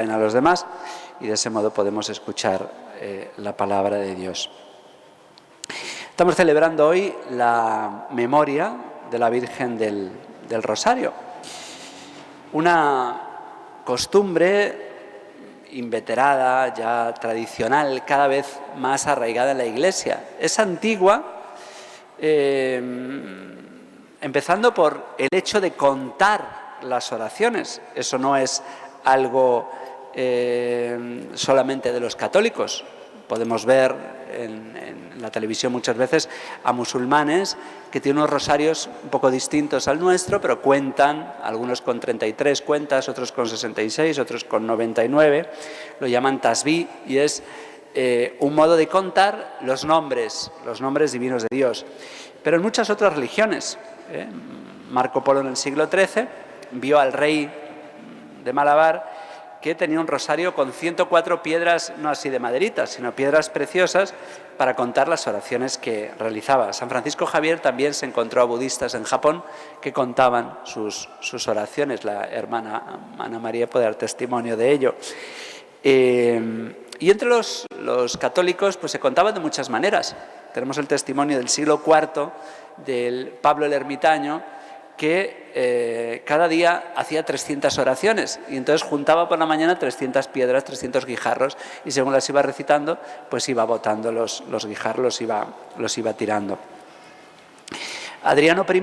a los demás, y de ese modo podemos escuchar la palabra de Dios. Estamos celebrando hoy la memoria de la Virgen del Rosario, una costumbre inveterada, ya tradicional, cada vez más arraigada en la Iglesia. Es antigua, empezando por el hecho de contar las oraciones. Eso no es algo solamente de los católicos. Podemos ver en la televisión muchas veces a musulmanes que tienen unos rosarios un poco distintos al nuestro, pero cuentan, algunos con 33 cuentas, otros con 66, otros con 99, lo llaman tasbih, y es un modo de contar los nombres divinos de Dios. Pero en muchas otras religiones, Marco Polo en el siglo XIII vio al rey de Malabar que tenía un rosario con 104 piedras, no así de maderitas, sino piedras preciosas para contar las oraciones que realizaba. San Francisco Javier también se encontró a budistas en Japón que contaban sus oraciones. La hermana Ana María puede dar testimonio de ello. Y entre los católicos pues se contaban de muchas maneras. Tenemos el testimonio del siglo IV del Pablo el Ermitaño, que cada día hacía 300 oraciones y entonces juntaba por la mañana 300 piedras, 300 guijarros, y según las iba recitando, pues iba botando los guijarros, los iba tirando. Adriano I,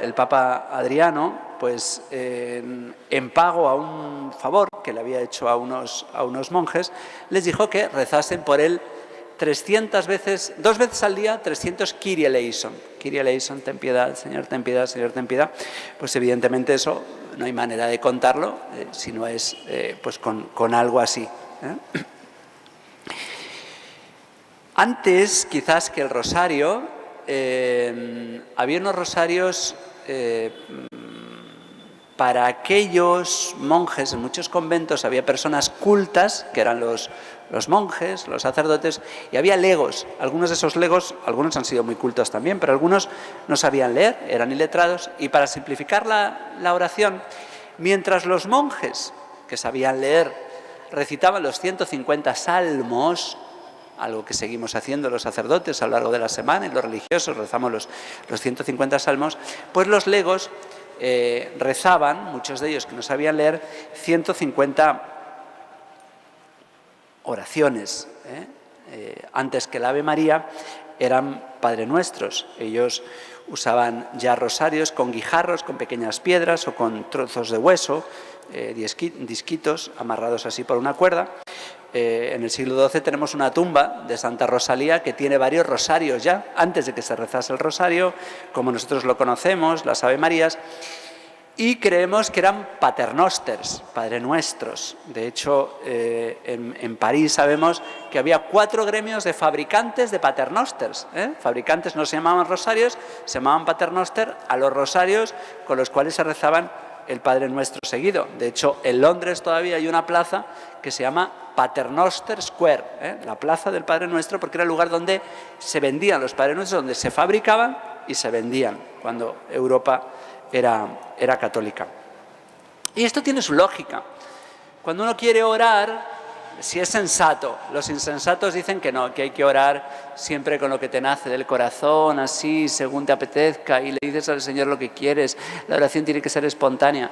el Papa Adriano, pues en pago a un favor que le había hecho a unos monjes, les dijo que rezasen por él 300 veces, 2 veces al día, 300 Kyrie eleison. Kyrie eleison, ten piedad, Señor, ten piedad, Señor, ten piedad. Pues evidentemente eso no hay manera de contarlo, si no es pues con algo así. Antes, quizás que el rosario, había unos rosarios para aquellos monjes. En muchos conventos había personas cultas, que eran los monjes, los sacerdotes, y había legos. Algunos de esos legos, algunos han sido muy cultos también, pero algunos no sabían leer, eran iletrados, y para simplificar la oración, mientras los monjes que sabían leer recitaban los 150 salmos, algo que seguimos haciendo los sacerdotes a lo largo de la semana, y los religiosos rezamos los 150 salmos, pues los legos rezaban, muchos de ellos que no sabían leer, 150 oraciones. Antes que el Ave María eran Padre Nuestros. Ellos usaban ya rosarios con guijarros, con pequeñas piedras o con trozos de hueso, disquitos amarrados así por una cuerda. En el siglo XII tenemos una tumba de Santa Rosalía que tiene varios rosarios ya, antes de que se rezase el rosario, como nosotros lo conocemos, las Ave Marías, y creemos que eran paternosters, Padre Nuestros. De hecho, en París sabemos que había 4 gremios de fabricantes de paternosters. Fabricantes no se llamaban rosarios, se llamaban paternoster a los rosarios con los cuales se rezaban el Padre Nuestro seguido. De hecho, en Londres todavía hay una plaza que se llama Paternoster Square, la plaza del Padre Nuestro, porque era el lugar donde se vendían los Padres Nuestros, donde se fabricaban y se vendían, cuando Europa era católica. Y esto tiene su lógica. Cuando uno quiere orar, si es sensato, los insensatos dicen que no, que hay que orar siempre con lo que te nace del corazón, así, según te apetezca, y le dices al Señor lo que quieres, la oración tiene que ser espontánea.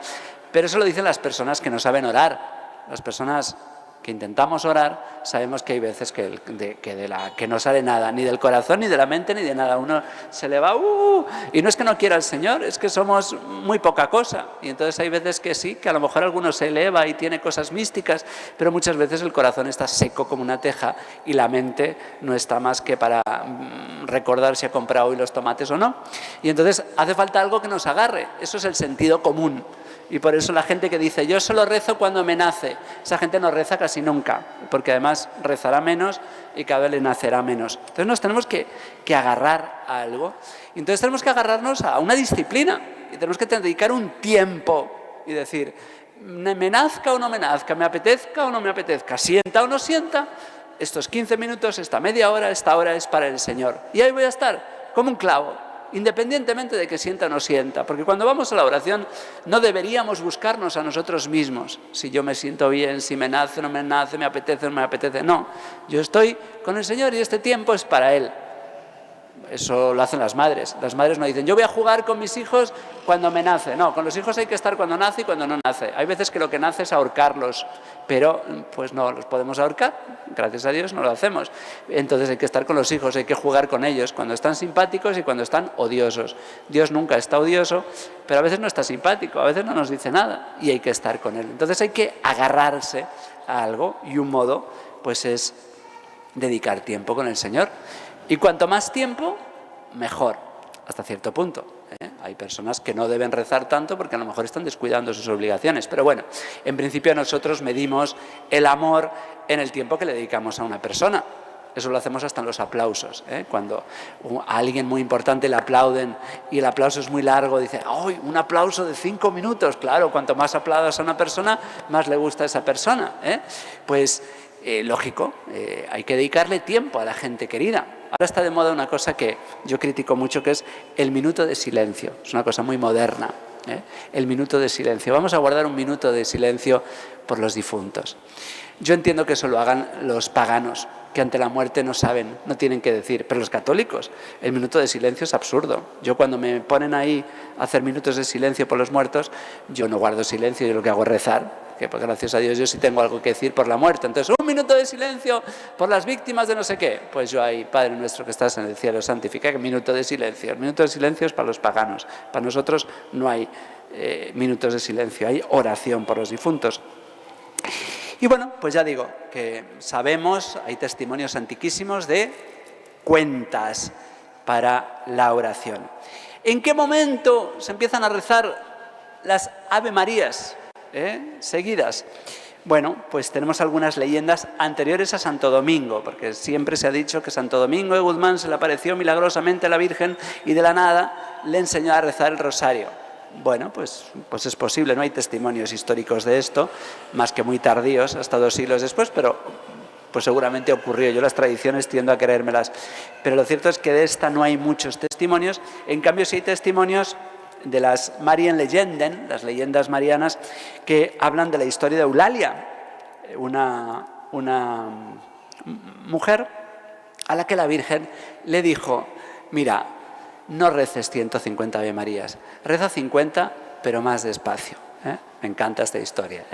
Pero eso lo dicen las personas que no saben orar. Las personas que intentamos orar, sabemos que hay veces que no sale nada, ni del corazón, ni de la mente, ni de nada. Uno se le va, y no es que no quiera al Señor, es que somos muy poca cosa. Y entonces hay veces que sí, que a lo mejor alguno se eleva y tiene cosas místicas, pero muchas veces el corazón está seco como una teja y la mente no está más que para recordar si ha comprado hoy los tomates o no. Y entonces hace falta algo que nos agarre. Eso es el sentido común. Y por eso la gente que dice, yo solo rezo cuando me nace, esa gente no reza casi nunca, porque además rezará menos y cada vez le nacerá menos. Entonces nos tenemos que agarrar a algo. Y entonces tenemos que agarrarnos a una disciplina y tenemos que dedicar un tiempo y decir, me nazca o no me nazca, me apetezca o no me apetezca, sienta o no sienta, estos 15 minutos, esta media hora, esta hora es para el Señor. Y ahí voy a estar como un clavo. independientemente de que sienta o no sienta, porque cuando vamos a la oración no deberíamos buscarnos a nosotros mismos, si yo me siento bien, si me nace, no me nace, me apetece, no me apetece, no, yo estoy con el Señor y este tiempo es para Él. Eso lo hacen las madres no dicen, yo voy a jugar con mis hijos cuando me nace, no, con los hijos hay que estar cuando nace y cuando no nace, hay veces que lo que nace es ahorcarlos, pero pues no los podemos ahorcar, gracias a Dios no lo hacemos, entonces hay que estar con los hijos, hay que jugar con ellos, cuando están simpáticos y cuando están odiosos. Dios nunca está odioso, pero a veces no está simpático, a veces no nos dice nada y hay que estar con Él, entonces hay que agarrarse a algo y un modo pues es dedicar tiempo con el Señor. Y cuanto más tiempo, mejor, hasta cierto punto. Hay personas que no deben rezar tanto porque a lo mejor están descuidando sus obligaciones. Pero bueno, en principio nosotros medimos el amor en el tiempo que le dedicamos a una persona. Eso lo hacemos hasta en los aplausos. Cuando a alguien muy importante le aplauden y el aplauso es muy largo, dice, ¡ay, un aplauso de 5 minutos! Claro, cuanto más aplaudas a una persona, más le gusta a esa persona. Pues lógico, hay que dedicarle tiempo a la gente querida. Ahora está de moda una cosa que yo critico mucho, que es el minuto de silencio. Es una cosa muy moderna, el minuto de silencio. Vamos a guardar un minuto de silencio por los difuntos. Yo entiendo que eso lo hagan los paganos, que ante la muerte no saben, no tienen qué decir. Pero los católicos, el minuto de silencio es absurdo. Yo cuando me ponen ahí a hacer minutos de silencio por los muertos, yo no guardo silencio, yo lo que hago es rezar. Que pues gracias a Dios yo sí tengo algo que decir por la muerte. Entonces, un minuto de silencio por las víctimas de no sé qué. Pues yo ahí, Padre nuestro que estás en el cielo, santificado, minuto de silencio. El minuto de silencio es para los paganos. Para nosotros no hay minutos de silencio, hay oración por los difuntos. Y bueno, pues ya digo que sabemos, hay testimonios antiquísimos de cuentas para la oración. ¿En qué momento se empiezan a rezar las Ave Marías seguidas? Bueno, pues tenemos algunas leyendas anteriores a Santo Domingo, porque siempre se ha dicho que Santo Domingo de Guzmán se le apareció milagrosamente a la Virgen y de la nada le enseñó a rezar el rosario. Bueno, pues es posible, no hay testimonios históricos de esto, más que muy tardíos, hasta 2 siglos después, pero pues seguramente ocurrió. Yo las tradiciones tiendo a creérmelas, pero lo cierto es que de esta no hay muchos testimonios. En cambio sí hay testimonios de las Marienlegenden, las leyendas marianas, que hablan de la historia de Eulalia, una mujer a la que la Virgen le dijo, mira, no reces 150 Ave Marías, reza 50, pero más despacio. Me encanta esta historia.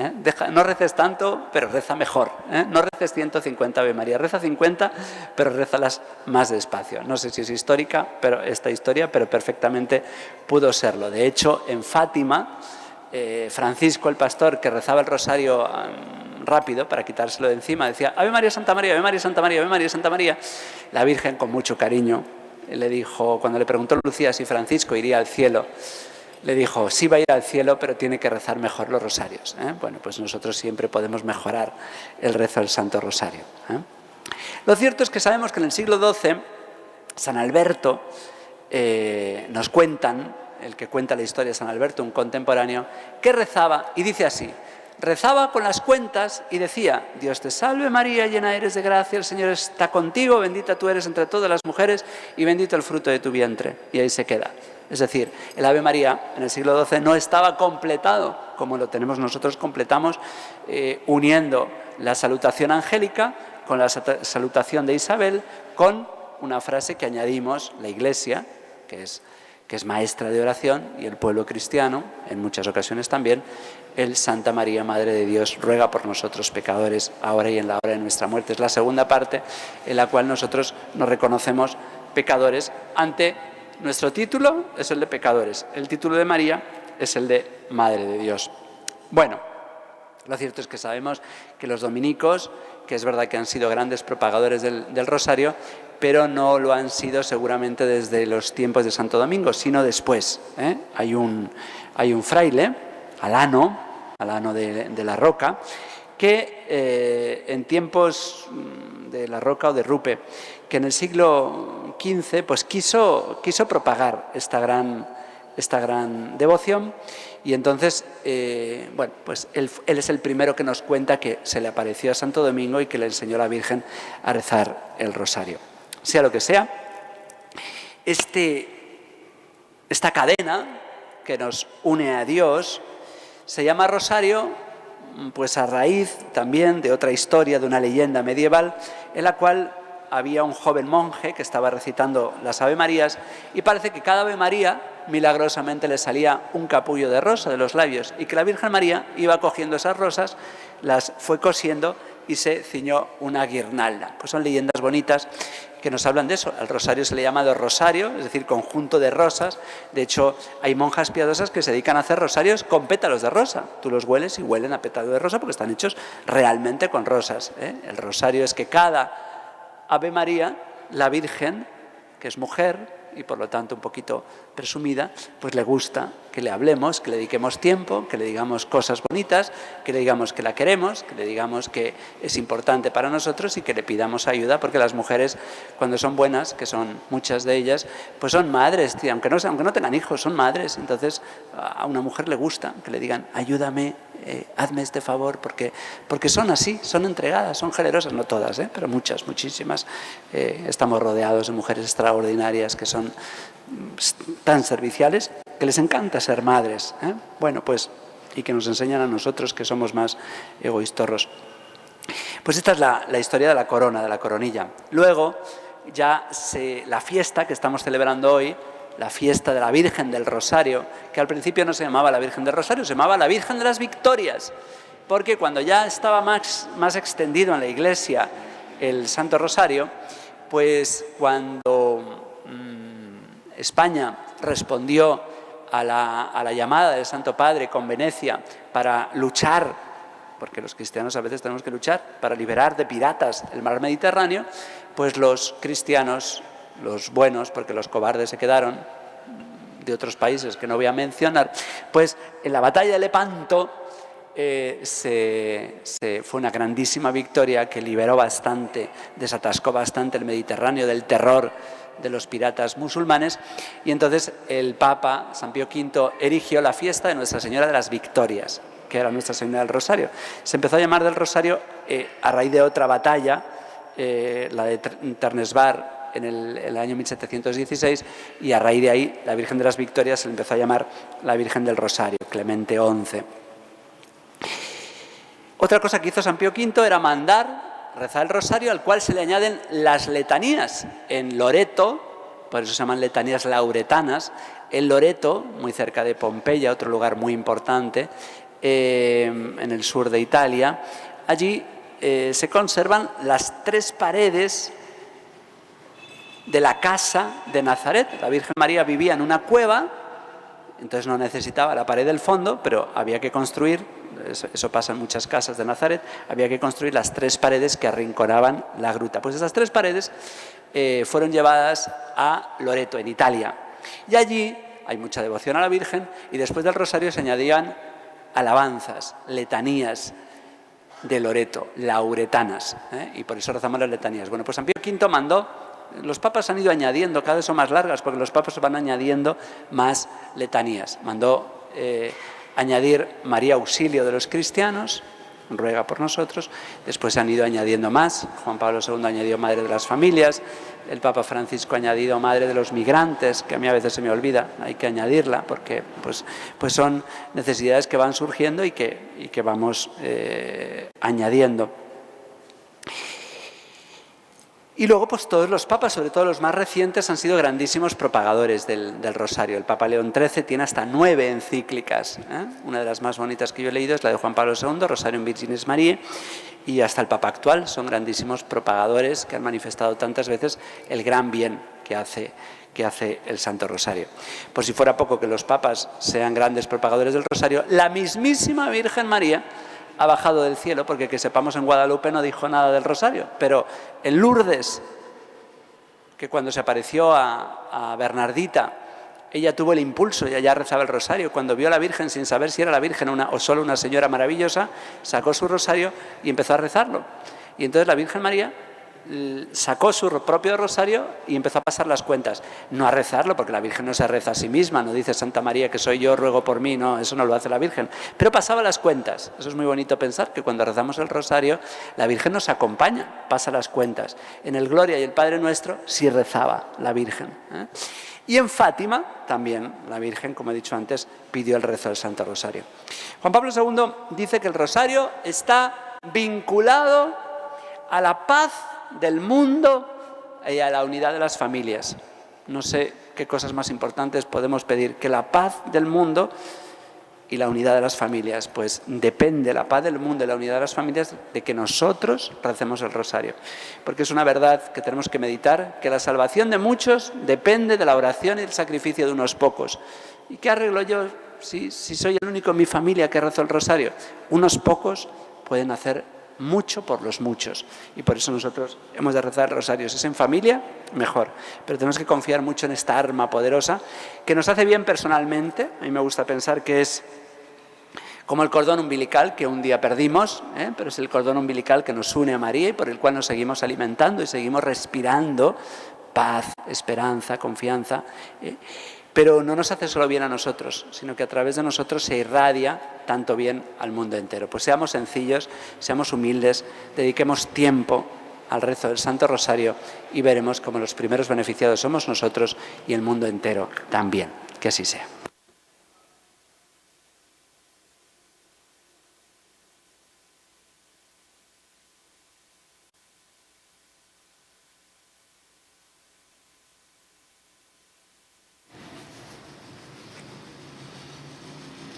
No reces tanto, pero reza mejor. No reces 150 Ave Marías, reza 50, pero rézalas más despacio. No sé si es histórica, pero esta historia, pero perfectamente pudo serlo. De hecho, en Fátima, Francisco, el pastor, que rezaba el rosario rápido para quitárselo de encima, decía, Ave María, Santa María, Ave María, Santa María, Ave María, Santa María. La Virgen, con mucho cariño, le dijo, cuando le preguntó Lucía si Francisco iría al cielo, le dijo, sí va a ir al cielo, pero tiene que rezar mejor los rosarios. Bueno, pues nosotros siempre podemos mejorar el rezo del Santo Rosario. Lo cierto es que sabemos que en el siglo XII, San Alberto, nos cuentan, el que cuenta la historia de San Alberto, un contemporáneo, que rezaba, y dice así, rezaba con las cuentas y decía, Dios te salve María, llena eres de gracia, el Señor está contigo, bendita tú eres entre todas las mujeres y bendito el fruto de tu vientre. Y ahí se queda. Es decir, el Ave María en el siglo XII no estaba completado, como lo tenemos nosotros, completamos uniendo la salutación angélica con la salutación de Isabel, con una frase que añadimos la Iglesia, que es maestra de oración, y el pueblo cristiano, en muchas ocasiones también, el Santa María, Madre de Dios, ruega por nosotros pecadores, ahora y en la hora de nuestra muerte. Es la segunda parte en la cual nosotros nos reconocemos pecadores ante nuestro título, es el de pecadores. El título de María es el de Madre de Dios. Bueno, lo cierto es que sabemos que los dominicos, que es verdad que han sido grandes propagadores del rosario, pero no lo han sido seguramente desde los tiempos de Santo Domingo, sino después. Hay un fraile, Alano de la Roca, que en tiempos de la Roca o de Rupe, que en el siglo XV pues quiso propagar esta gran devoción, y entonces bueno, pues él es el primero que nos cuenta que se le apareció a Santo Domingo y que le enseñó a la Virgen a rezar el rosario. Sea lo que sea, este esta cadena que nos une a Dios se llama rosario, pues a raíz también de otra historia, de una leyenda medieval, en la cual había un joven monje que estaba recitando las Ave Marías y parece que cada Ave María milagrosamente le salía un capullo de rosa de los labios y que la Virgen María iba cogiendo esas rosas, las fue cosiendo y se ciñó una guirnalda. Pues son leyendas bonitas que nos hablan de eso. Al rosario se le llama de rosario, es decir, conjunto de rosas. De hecho, hay monjas piadosas que se dedican a hacer rosarios con pétalos de rosa. Tú los hueles y huelen a pétalo de rosa porque están hechos realmente con rosas, ¿eh? El rosario es que cada Ave María, la Virgen, que es mujer y por lo tanto un poquito presumida, pues le gusta que le hablemos, que le dediquemos tiempo, que le digamos cosas bonitas, que le digamos que la queremos, que le digamos que es importante para nosotros y que le pidamos ayuda, porque las mujeres, cuando son buenas, que son muchas de ellas, pues son madres, tío, aunque no tengan hijos, son madres. Entonces a una mujer le gusta que le digan, ayúdame, hazme este favor, porque son así, son entregadas, son generosas, no todas, pero muchas, muchísimas. Estamos rodeados de mujeres extraordinarias que son tan serviciales, que les encanta ser madres, bueno, pues, y que nos enseñan a nosotros que somos más egoístorros. Pues esta es la historia de la corona, de la coronilla. Luego, ya la fiesta que estamos celebrando hoy, la fiesta de la Virgen del Rosario, que al principio no se llamaba la Virgen del Rosario, se llamaba la Virgen de las Victorias, porque cuando ya estaba más extendido en la Iglesia el Santo Rosario, pues cuando España respondió a la llamada del Santo Padre con Venecia para luchar, porque los cristianos a veces tenemos que luchar, para liberar de piratas el mar Mediterráneo, pues los cristianos, los buenos, porque los cobardes se quedaron, de otros países que no voy a mencionar, pues en la batalla de Lepanto fue una grandísima victoria que liberó bastante, desatascó bastante el Mediterráneo del terror de los piratas musulmanes, y entonces el Papa San Pío V erigió la fiesta de Nuestra Señora de las Victorias, que era Nuestra Señora del Rosario. Se empezó a llamar del Rosario a raíz de otra batalla, la de Ternesbar, en el año 1716, y a raíz de ahí la Virgen de las Victorias se le empezó a llamar la Virgen del Rosario, Clemente XI. Otra cosa que hizo San Pío V era rezar el rosario, al cual se le añaden las letanías. En Loreto, por eso se llaman letanías lauretanas, en Loreto, muy cerca de Pompeya, otro lugar muy importante, en el sur de Italia, allí se conservan las 3 paredes de la casa de Nazaret. La Virgen María vivía en una cueva, entonces no necesitaba la pared del fondo, pero había que construir, eso pasa en muchas casas de Nazaret, había que construir las 3 paredes que arrinconaban la gruta. Pues esas 3 paredes fueron llevadas a Loreto, en Italia. Y allí hay mucha devoción a la Virgen, y después del rosario se añadían alabanzas, letanías de Loreto, lauretanas, y por eso rezamos las letanías. Bueno, pues San Pío V mandó. Los papas han ido añadiendo, cada vez son más largas, porque los papas van añadiendo más letanías. Mandó añadir María Auxilio de los cristianos, ruega por nosotros. Después se han ido añadiendo más. Juan Pablo II añadió Madre de las Familias. El Papa Francisco ha añadido Madre de los Migrantes, que a mí a veces se me olvida, hay que añadirla, porque pues son necesidades que van surgiendo y que vamos añadiendo. Y luego, pues todos los papas, sobre todo los más recientes, han sido grandísimos propagadores del rosario. El Papa León XIII tiene hasta 9 encíclicas. Una de las más bonitas que yo he leído es la de Juan Pablo II, Rosarium Virginis Mariae, y hasta el Papa actual son grandísimos propagadores que han manifestado tantas veces el gran bien que hace el Santo Rosario. Por si fuera poco que los papas sean grandes propagadores del rosario, la mismísima Virgen María ha bajado del cielo, porque que sepamos en Guadalupe no dijo nada del rosario, pero en Lourdes, que cuando se apareció a Bernardita, ella tuvo el impulso y allá rezaba el rosario. Cuando vio a la Virgen sin saber si era la Virgen o solo una señora maravillosa, sacó su rosario y empezó a rezarlo. Y entonces la Virgen María sacó su propio rosario y empezó a pasar las cuentas. No a rezarlo, porque la Virgen no se reza a sí misma, no dice Santa María que soy yo, ruego por mí, no, eso no lo hace la Virgen. Pero pasaba las cuentas. Eso es muy bonito pensar, que cuando rezamos el rosario, la Virgen nos acompaña, pasa las cuentas. En el Gloria y el Padre Nuestro sí rezaba la Virgen. Y en Fátima también la Virgen, como he dicho antes, pidió el rezo del Santo Rosario. Juan Pablo II dice que el rosario está vinculado a la paz del mundo y a la unidad de las familias. No sé qué cosas más importantes podemos pedir que la paz del mundo y la unidad de las familias. Pues depende la paz del mundo y la unidad de las familias de que nosotros recemos el rosario. Porque es una verdad que tenemos que meditar, que la salvación de muchos depende de la oración y el sacrificio de unos pocos. ¿Y qué arreglo yo si soy el único en mi familia que rezo el rosario? Unos pocos pueden hacer mucho por los muchos. Y por eso nosotros hemos de rezar el rosario. Si es en familia, mejor. Pero tenemos que confiar mucho en esta arma poderosa que nos hace bien personalmente. A mí me gusta pensar que es como el cordón umbilical que un día perdimos, pero es el cordón umbilical que nos une a María y por el cual nos seguimos alimentando y seguimos respirando paz, esperanza, confianza. Pero no nos hace solo bien a nosotros, sino que a través de nosotros se irradia tanto bien al mundo entero. Pues seamos sencillos, seamos humildes, dediquemos tiempo al rezo del Santo Rosario y veremos cómo los primeros beneficiados somos nosotros y el mundo entero también. Que así sea.